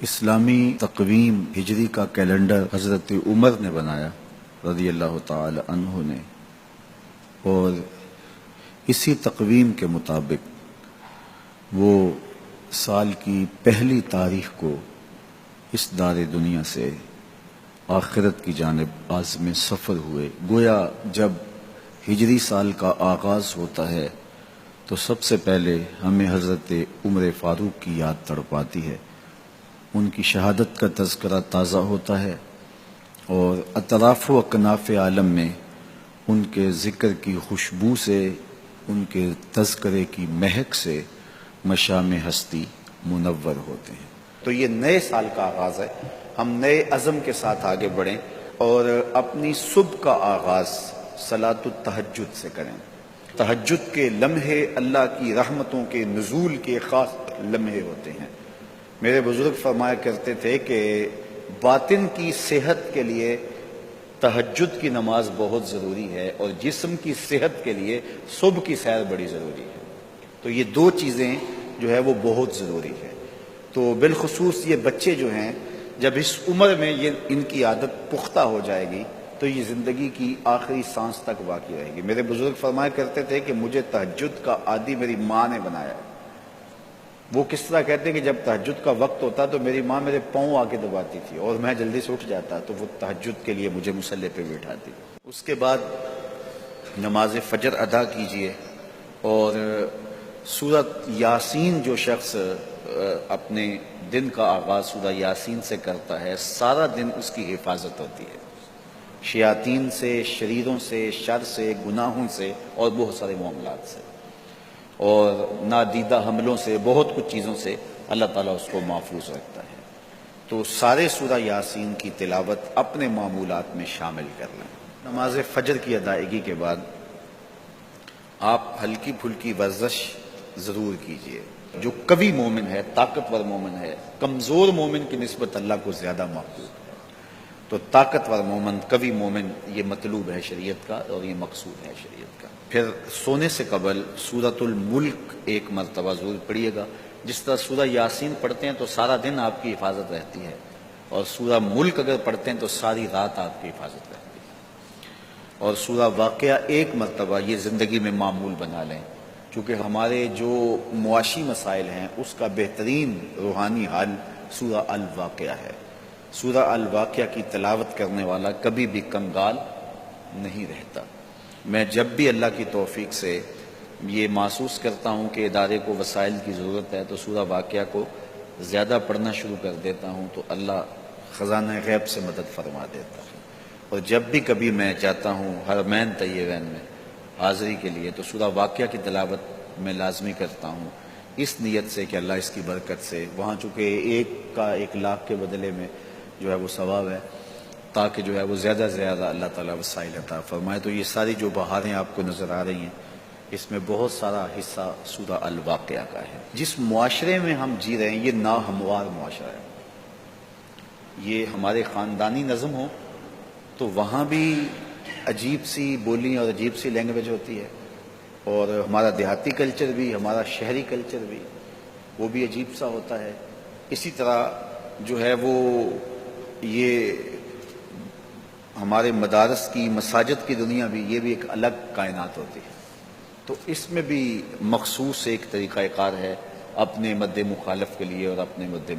اسلامی تقویم ہجری کا کیلنڈر حضرت عمر نے بنایا رضی اللہ تعالی عنہ نے، اور اسی تقویم کے مطابق وہ سال کی پہلی تاریخ کو اس دار دنیا سے آخرت کی جانب عازم سفر ہوئے۔ گویا جب ہجری سال کا آغاز ہوتا ہے تو سب سے پہلے ہمیں حضرت عمر فاروق کی یاد تڑپاتی ہے، ان کی شہادت کا تذکرہ تازہ ہوتا ہے، اور اطراف و اکناف عالم میں ان کے ذکر کی خوشبو سے، ان کے تذکرے کی مہک سے مشام ہستی منور ہوتے ہیں۔ تو یہ نئے سال کا آغاز ہے، ہم نئے عزم کے ساتھ آگے بڑھیں اور اپنی صبح کا آغاز صلاۃ التہجد سے کریں۔ تہجد کے لمحے اللہ کی رحمتوں کے نزول کے خاص لمحے ہوتے ہیں۔ میرے بزرگ فرمایا کرتے تھے کہ باطن کی صحت کے لیے تہجد کی نماز بہت ضروری ہے، اور جسم کی صحت کے لیے صبح کی سیر بڑی ضروری ہے۔ تو یہ دو چیزیں جو ہے وہ بہت ضروری ہے۔ تو بالخصوص یہ بچے جو ہیں، جب اس عمر میں یہ ان کی عادت پختہ ہو جائے گی تو یہ زندگی کی آخری سانس تک باقی رہے گی۔ میرے بزرگ فرمایا کرتے تھے کہ مجھے تہجد کا عادی میری ماں نے بنایا ہے۔ وہ کس طرح کہتے ہیں کہ جب تہجد کا وقت ہوتا تو میری ماں میرے پاؤں آ کے دباتی تھی، اور میں جلدی سے اٹھ جاتا تو وہ تہجد کے لیے مجھے مصلی پہ بٹھاتی۔ اس کے بعد نماز فجر ادا کیجئے، اور سورۃ یاسین جو شخص اپنے دن کا آغاز سورہ یاسین سے کرتا ہے، سارا دن اس کی حفاظت ہوتی ہے، شیاطین سے، شریروں سے، شر سے، گناہوں سے، اور بہت سارے معاملات سے، اور نادیدہ حملوں سے، بہت کچھ چیزوں سے اللہ تعالیٰ اس کو محفوظ رکھتا ہے۔ تو سارے سورہ یاسین کی تلاوت اپنے معمولات میں شامل کر لیں۔ نماز فجر کی ادائیگی کے بعد آپ ہلکی پھلکی ورزش ضرور کیجئے۔ جو قوی مومن ہے، طاقتور مومن ہے، کمزور مومن کی نسبت اللہ کو زیادہ محبوب ہے۔ تو طاقتور مومن، قوی مومن، یہ مطلوب ہے شریعت کا، اور یہ مقصود ہے شریعت کا۔ پھر سونے سے قبل سورۃ الملک ایک مرتبہ ضرور پڑھیے گا۔ جس طرح سورہ یاسین پڑھتے ہیں تو سارا دن آپ کی حفاظت رہتی ہے، اور سورہ ملک اگر پڑھتے ہیں تو ساری رات آپ کی حفاظت رہتی ہے۔ اور سورہ واقعہ ایک مرتبہ یہ زندگی میں معمول بنا لیں، کیونکہ ہمارے جو معاشی مسائل ہیں اس کا بہترین روحانی حل سورہ الواقعہ ہے۔ سورہ الواقعہ کی تلاوت کرنے والا کبھی بھی کنگال نہیں رہتا۔ میں جب بھی اللہ کی توفیق سے یہ محسوس کرتا ہوں کہ ادارے کو وسائل کی ضرورت ہے تو سورہ واقعہ کو زیادہ پڑھنا شروع کر دیتا ہوں، تو اللہ خزانہ غیب سے مدد فرما دیتا ہے۔ اور جب بھی کبھی میں جاتا ہوں حرمین طیبین میں حاضری کے لیے تو سورہ واقعہ کی تلاوت میں لازمی کرتا ہوں، اس نیت سے کہ اللہ اس کی برکت سے، وہاں چونکہ ایک کا 1,00,000 کے بدلے میں جو ہے وہ ثواب ہے، تاکہ جو ہے وہ زیادہ سے زیادہ اللہ تعالیٰ وسائل عطا فرمائے۔ تو یہ ساری جو بہاریں آپ کو نظر آ رہی ہیں، اس میں بہت سارا حصہ سورہ الواقعہ کا ہے۔ جس معاشرے میں ہم جی رہے ہیں یہ ناہموار معاشرہ ہے۔ یہ ہمارے خاندانی نظم ہو تو وہاں بھی عجیب سی بولی اور عجیب سی لینگویج ہوتی ہے، اور ہمارا دیہاتی کلچر بھی، ہمارا شہری کلچر بھی، وہ بھی عجیب سا ہوتا ہے۔ اسی طرح جو ہے وہ یہ ہمارے مدارس کی، مساجد کی دنیا بھی، یہ بھی ایک الگ کائنات ہوتی ہے۔ تو اس میں بھی مخصوص ایک طریقہ کار ہے اپنے مد مخالف کے لیے اور اپنے مد